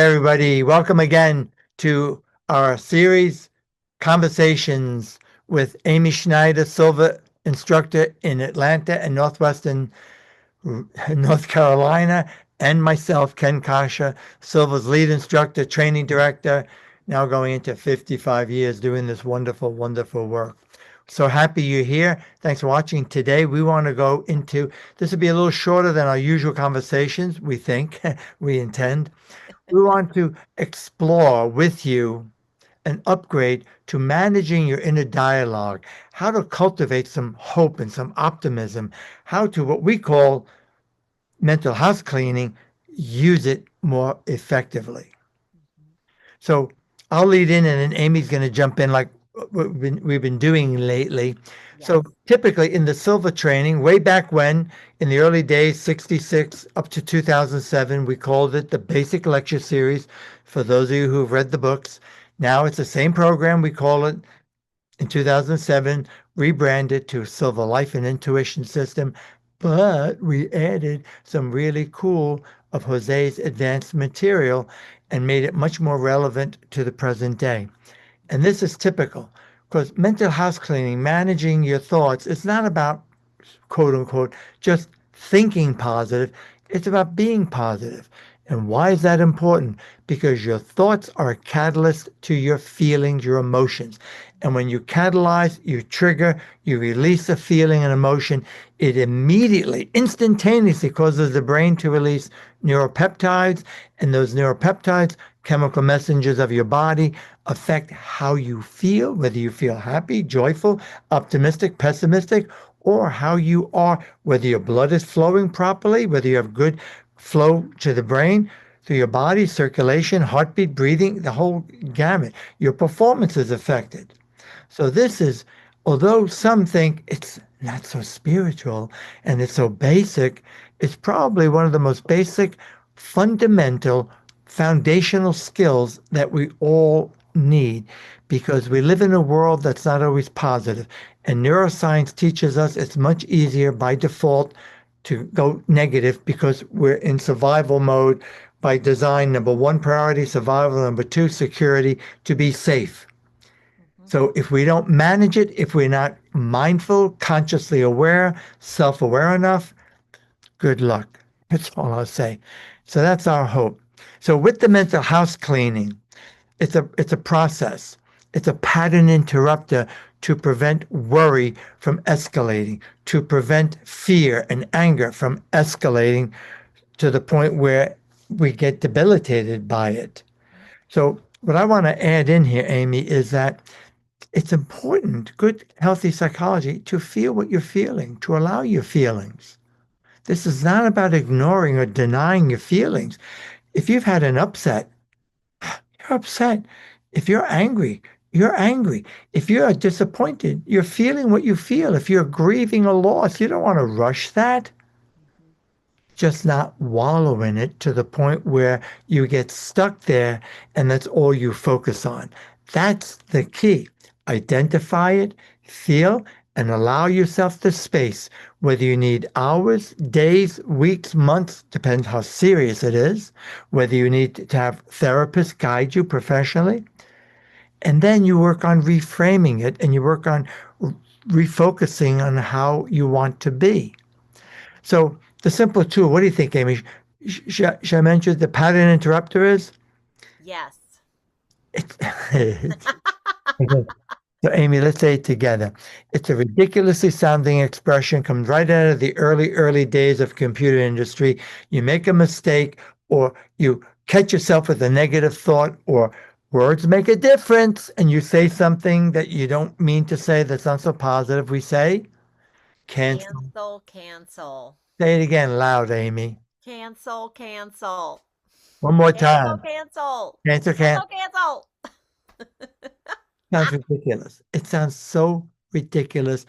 Everybody, welcome again to our series conversations with Amy Schneider, Silva instructor in Atlanta and Northwestern North Carolina, and myself, Ken Coscia, Silva's lead instructor, training director, now going into 55 years doing this wonderful, wonderful work. So happy you're here. Thanks for watching. Today, we want to go into this will be a little shorter than our usual conversations, we think, we intend. We want to explore with you an upgrade to managing your inner dialogue, how to cultivate some hope and some optimism, how to what we call mental house cleaning, use it more effectively. So I'll lead in and then Amy's going to jump in like we've been doing lately. So Yes. typically in the Silva training, way back when, in the early days, 66 up to 2007, we called it the Basic Lecture Series for those of you who've read the books. Now it's the same program. We call it in 2007, rebranded to Silva Life and Intuition System, but we added some really cool of Jose's advanced material and made it much more relevant to the present day. And this is typical because mental house cleaning, managing your thoughts, it's not about quote unquote just thinking positive, it's about being positive. And why is that important? Because your thoughts are a catalyst to your feelings, your emotions. And when you catalyze, you trigger, you release a feeling and emotion, it immediately, instantaneously causes the brain to release neuropeptides. And those neuropeptides, chemical messengers of your body, affect how you feel, whether you feel happy, joyful, optimistic, pessimistic, or how you are, whether your blood is flowing properly, whether you have good flow to the brain, through your body, circulation, heartbeat, breathing, the whole gamut. Your performance is affected. So this is, although some think it's not so spiritual and it's so basic, it's probably one of the most basic, fundamental, foundational skills that we all need because we live in a world that's not always positive. And neuroscience teaches us it's much easier by default to go negative because we're in survival mode by design. Number one priority, survival. Number two, security, to be safe. Mhm. So if we don't manage it, if we're not mindful, consciously aware, self-aware enough, good luck. That's all I'll say. So that's our hope. So with the mental house cleaning, it's a process. It's a pattern interrupter to prevent worry from escalating, to prevent fear and anger from escalating to the point where we get debilitated by it. So what I want to add in here, Amy, is that it's important, good, healthy psychology, to feel what you're feeling, to allow your feelings. This is not about ignoring or denying your feelings. If you've had an upset, you're upset. If you're angry, you're angry. If you're disappointed, you're feeling what you feel. If you're grieving a loss, you don't want to rush that. Mhm. Just not wallow in it to the point where you get stuck there and that's all you focus on. That's the key. Identify it, feel, and allow yourself the space, whether you need hours, days, weeks, months, depends how serious it is, whether you need to have therapists guide you professionally. And then you work on reframing it and you work on refocusing on how you want to be. So the simple tool, what do you think, Amy? Should I mention the pattern interrupter is? Yes. It's, so, Amy, let's say it together. It's a ridiculously sounding expression, comes right out of the early, early days of computer industry. You make a mistake or you catch yourself with a negative thought or words make a difference and you say something that you don't mean to say that's not so positive. We say, cancel. Cancel, cancel. Say it again loud, Amy. Cancel, cancel. One more Cancel, time. cancel. Cancel, Cancel, cancel. cancel. Sounds ridiculous. It sounds so ridiculous.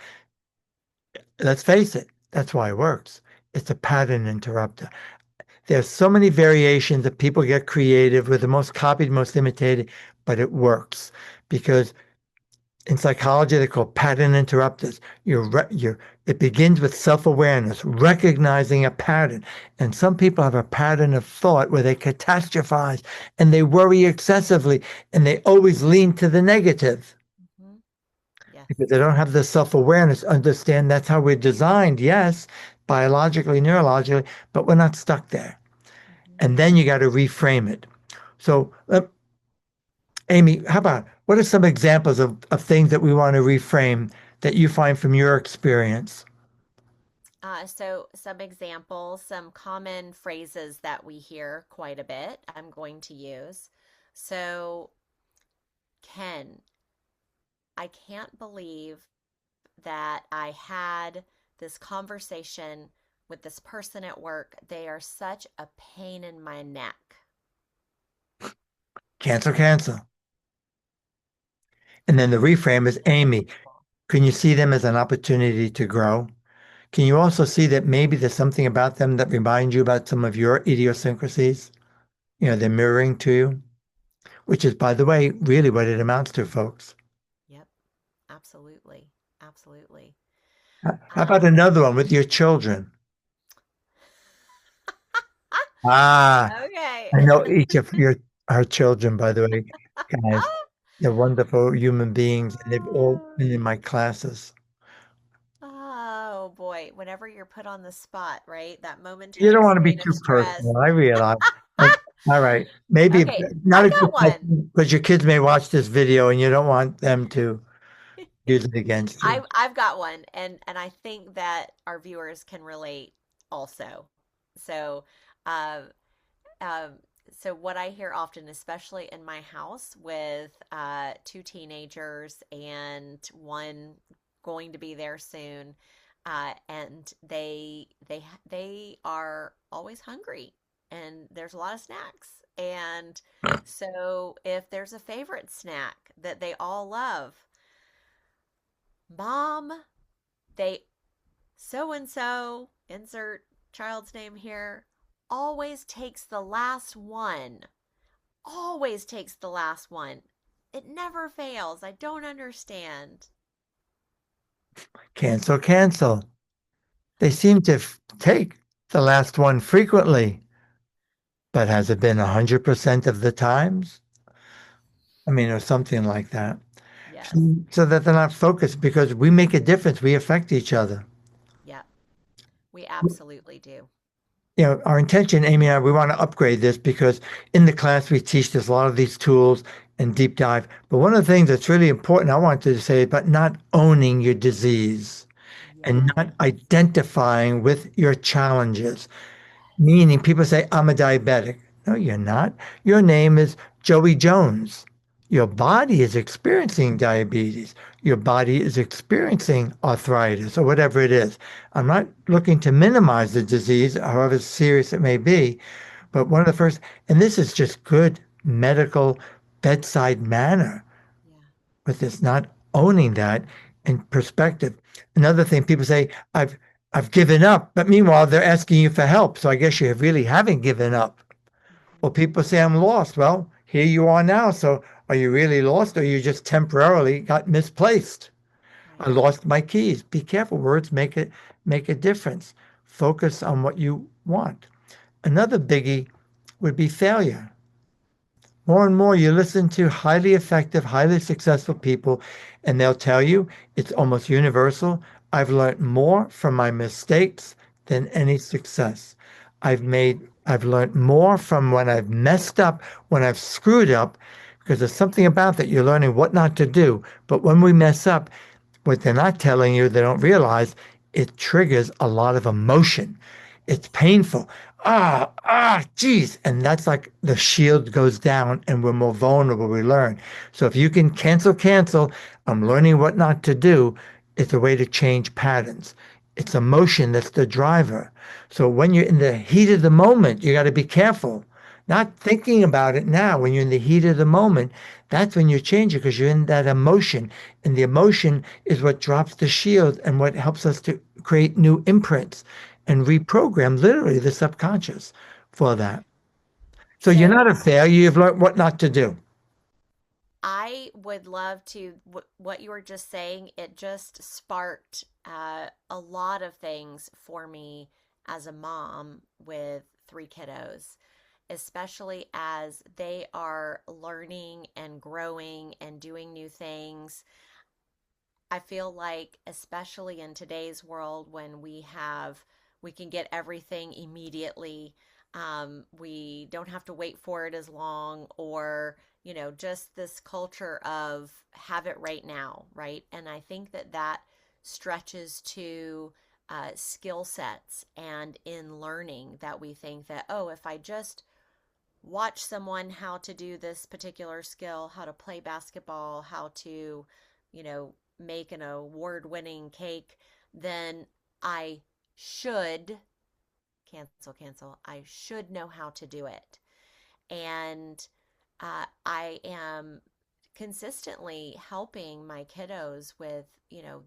Let's face it, that's why it works. It's a pattern interrupter. There's so many variations that people get creative with the most copied, most imitated, but it works because In psychology, they call pattern interrupters. It begins with self-awareness, recognizing a pattern. And some people have a pattern of thought where they catastrophize and they worry excessively and they always lean to the negative Hmm. Yes. because they don't have the self-awareness, understand that's how we're designed, yes, biologically, neurologically, but we're not stuck there. Hmm. And then you got to reframe it. So, Amy, how about what are some examples of things that we want to reframe that you find from your experience? So some examples, some common phrases that we hear quite a bit, I'm going to use. So, Ken, I can't believe that I had this conversation with this person at work. They are such a pain in my neck. Cancel, cancel. And then the reframe is Very Amy, simple. can you see them as an opportunity to grow? Can you also see that maybe there's something about them that reminds you about some of your idiosyncrasies? They're mirroring to you, which is, by the way, really what it amounts to, folks. Yep, absolutely. Absolutely. How about Um, another one with your children? Ah, okay. I know each of your our children, by the way, guys. They're wonderful human beings, and they've all been in my classes. Oh boy, whenever you're put on the spot, right? That You don't momentary want to be state of too stress. personal. I realize. Like, all right, maybe Okay, not I've a good got one. question because your kids may watch this video and you don't want them to use it against you. I've got one, and I think that our viewers can relate also. So, uh, um, so what I hear often, especially in my house with two teenagers and one going to be there soon, and they are always hungry, and there's a lot of snacks. And so if there's a favorite snack that they all love, Mom, they so and so, insert child's name here, always takes the last one. Always takes the last one. It never fails. I don't understand. Cancel, cancel. They seem to take the last one frequently, but has it been 100% of the times? I mean, or something like that. Yes. So that they're not focused because we make a difference. We affect each other. Yep. We absolutely do. Our intention, Amy and I, we want to upgrade this because in the class we teach there's a lot of these tools and deep dive. But one of the things that's really important, I wanted to say about not owning your disease and Yes. not identifying with your challenges. Meaning people say, I'm a diabetic. No, you're not. Your name is Joey Jones. Your body is experiencing diabetes. Your body is experiencing arthritis or whatever it is. I'm not looking to minimize the disease, however serious it may be, but one of the first, and this is just good medical bedside manner Yeah. with this, not owning that in perspective. Another thing people say, I've given up, but meanwhile they're asking you for help. So I guess you really haven't given up. Hmm. Or people say I'm lost. Well, here you are now. So are you really lost or you just temporarily got misplaced? I Right. lost my keys. Be careful. Words make a difference. Focus on what you want. Another biggie would be failure. More and more, you listen to highly effective, highly successful people, and they'll tell you it's almost universal. I've learned more from my mistakes than any success. I've learned more from when I've messed up, when I've screwed up, because there's something about that. You're learning what not to do. But when we mess up, what they're not telling you, they don't realize it triggers a lot of emotion. It's painful. Geez. And that's like the shield goes down and we're more vulnerable. We learn. So if you can cancel, cancel, I'm learning what not to do. It's a way to change patterns. It's emotion that's the driver. So when you're in the heat of the moment, you got to be careful. Not thinking about it now. When you're in the heat of the moment, that's when you change it because you're in that emotion. And the emotion is what drops the shield and what helps us to create new imprints and reprogram literally the subconscious for that. So you're not So a failure. You've learned what not to do. I would love to, what you were just saying, it just sparked a lot of things for me as a mom with three kiddos, especially as they are learning and growing and doing new things. I feel like, especially in today's world when we can get everything immediately. We don't have to wait for it as long, or, just this culture of have it right now, right? And I think that that stretches to skill sets and in learning that we think that, oh, if I just watch someone how to do this particular skill, how to play basketball, how to, make an award winning cake, then I should cancel. I should know how to do it. And I am consistently helping my kiddos with,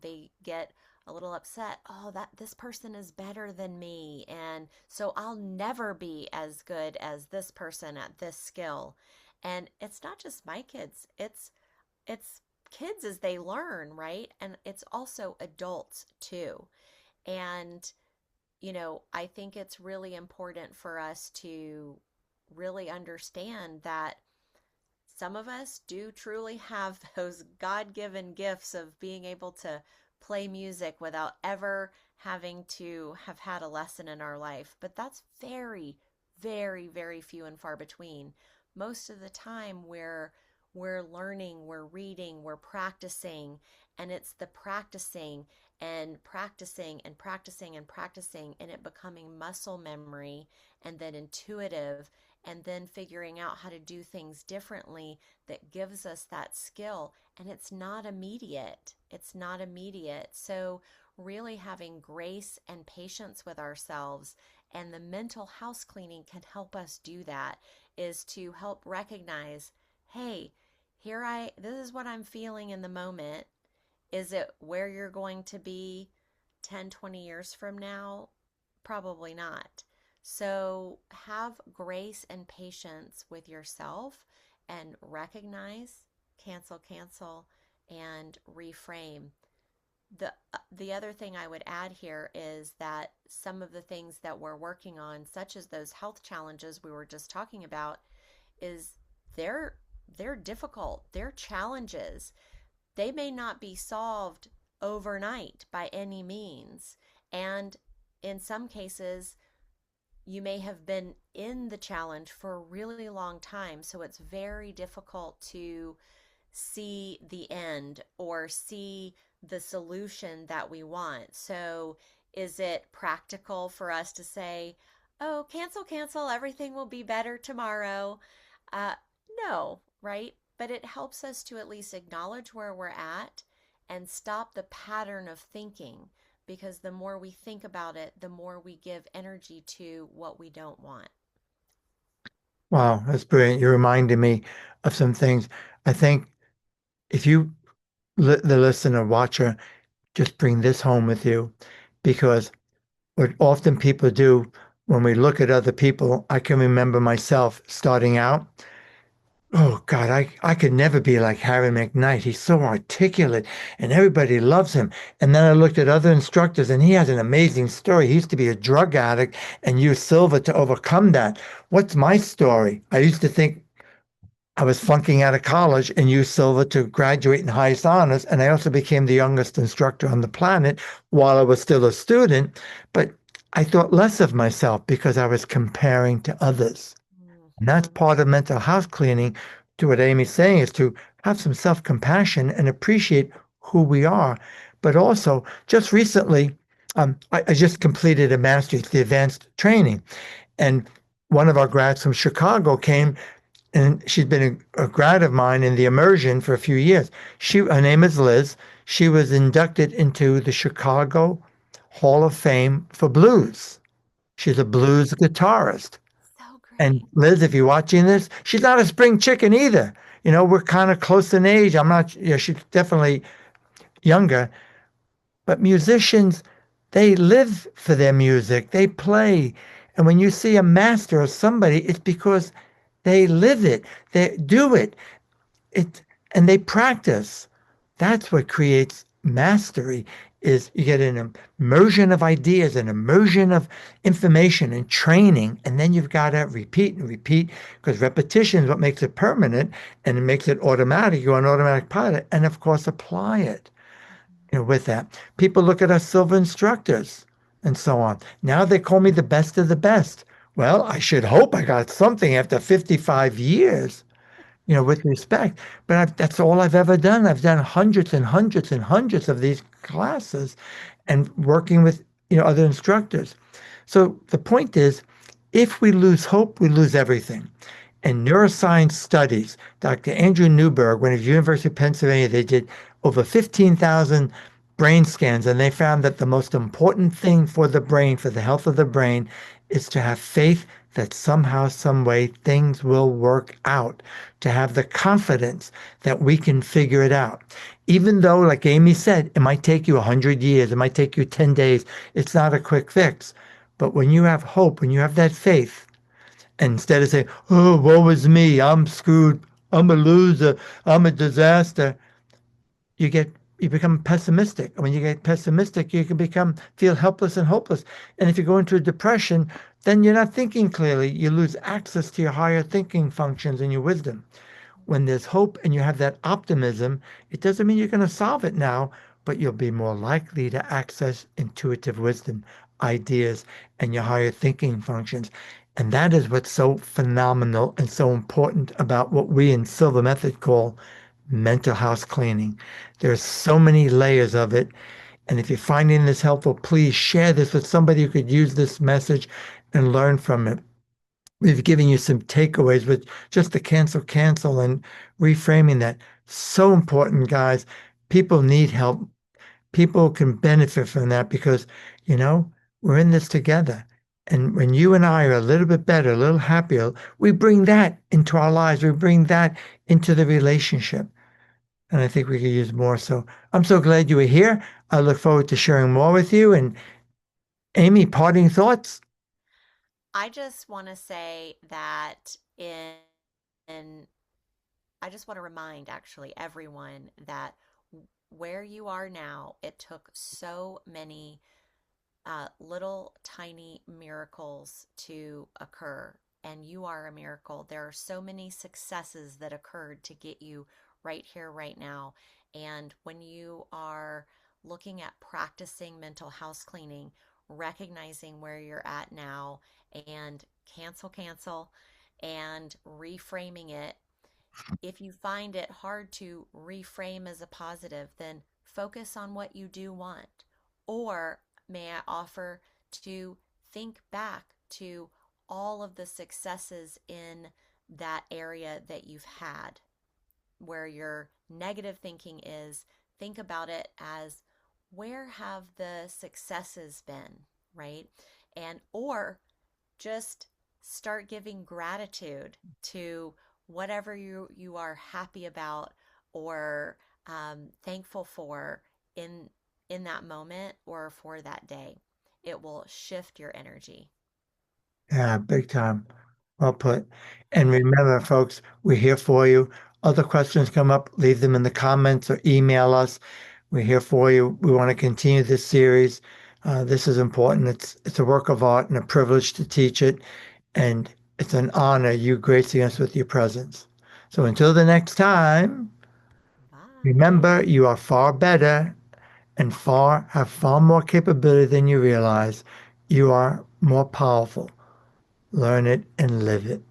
they get a little upset. Oh, that this person is better than me. And so I'll never be as good as this person at this skill. And it's not just my kids. It's kids as they learn, right? And it's also adults too. And I think it's really important for us to really understand that some of us do truly have those God given gifts of being able to play music without ever having to have had a lesson in our life. But that's very, very, very few and far between. Most of the time, we're learning, we're reading, we're practicing, and it's the practicing and practicing and practicing and practicing, and it becoming muscle memory and then intuitive, and then figuring out how to do things differently that gives us that skill. And it's not immediate. It's not immediate. So, really having grace and patience with ourselves, and the mental house cleaning can help us do that, is to help recognize, hey, this is what I'm feeling in the moment. Is it where you're going to be 10, 20 years from now? Probably not. So have grace and patience with yourself and recognize, cancel, and reframe. The other thing I would add here is that some of the things that we're working on, such as those health challenges we were just talking about, is they're they're difficult. They're challenges. They may not be solved overnight by any means. And in some cases, you may have been in the challenge for a really long time. So it's very difficult to see the end or see the solution that we want. So is it practical for us to say, oh, cancel, everything will be better tomorrow? Uh, no, right? But it helps us to at least acknowledge where we're at and stop the pattern of thinking, because the more we think about it, the more we give energy to what we don't want. Wow, that's brilliant. You reminded me of some things. I think if you, the listener, watcher, just bring this home with you, because what often people do when we look at other people, I can remember myself starting out. Oh God, I could never be like Harry McKnight. He's so articulate and everybody loves him. And then I looked at other instructors and he has an amazing story. He used to be a drug addict and used Silva to overcome that. What's my story? I used to think I was flunking out of college and used Silva to graduate in highest honors. And I also became the youngest instructor on the planet while I was still a student. But I thought less of myself because I was comparing to others. And that's Hmm. part of mental house cleaning, to what Amy's saying, is to have some self-compassion and appreciate who we are. But also, just recently, I just completed a master's, the advanced training. And one of our grads from Chicago came, and she's been a grad of mine in the immersion for a few years. Her name is Liz. She was inducted into the Chicago Hall of Fame for blues. She's a blues guitarist. So And great. Liz, if you're watching this, she's not a spring chicken either. We're kind of close in age. I'm not, she's definitely younger, but musicians, they live for their music. They play. And when you see a master or somebody, it's because they live it. They do it. It and they practice. That's what creates mastery is you get an immersion of ideas, an immersion of information and training, and then you've got to repeat and repeat because repetition is what makes it permanent and it makes it automatic. You're on automatic pilot, and of course, apply it. With that, people look at us silver instructors and so on. Now they call me the best of the best. Well, I should hope I got something after 55 years, with respect. But that's all I've ever done. I've done hundreds and hundreds and hundreds of these classes and working with, other instructors. So the point is, if we lose hope, we lose everything. And neuroscience studies, Dr. Andrew Newberg, when he was at University of Pennsylvania, they did over 15,000 brain scans, and they found that the most important thing for the brain, for the health of the brain, is to have faith that somehow, some way, things will work out, to have the confidence that we can figure it out. Even though, like Amy said, it might take you 100 years, it might take you 10 days, it's not a quick fix. But when you have hope, when you have that faith, and instead of saying, oh, woe is me, I'm screwed, I'm a loser, I'm a disaster, you get you become pessimistic. And when you get pessimistic, you can feel helpless and hopeless. And if you go into a depression, then you're not thinking clearly. You lose access to your higher thinking functions and your wisdom. When there's hope and you have that optimism, it doesn't mean you're going to solve it now, but you'll be more likely to access intuitive wisdom, ideas, and your higher thinking functions. And that is what's so phenomenal and so important about what we in Silva Method call mental house cleaning. There's so many layers of it. And if you're finding this helpful, please share this with somebody who could use this message and learn from it. We've given you some takeaways with just the cancel and reframing that. So important, guys. People need help. People can benefit from that because, you know, we're in this together. And when you and I are a little bit better, a little happier, we bring that into our lives. We bring that into the relationship. And I think we could use more. So I'm so glad you were here. I look forward to sharing more with you. And Amy, parting thoughts? I just want to say that in I just want to remind actually everyone that where you are now, it took so many little tiny miracles to occur, and you are a miracle. There are so many successes that occurred to get you right here, right now. And when you are looking at practicing mental house cleaning, recognizing where you're at now and cancel, and reframing it, if you find it hard to reframe as a positive, then focus on what you do want. Or may I offer to think back to all of the successes in that area that you've had, where your negative thinking is, think about it as where have the successes been, right? And or just start giving gratitude to whatever you are happy about or thankful for in in that moment or for that day. It will shift your energy. Yeah, big time. Well put. And remember, folks, we're here for you. Other questions come up, leave them in the comments or email us. We're here for you. We want to continue this series. This is important. It's a work of art and a privilege to teach it. And it's an honor you gracing us with your presence. So until the next time, Bye. remember you are far better and have far more capability than you realize. You are more powerful. Learn it and live it.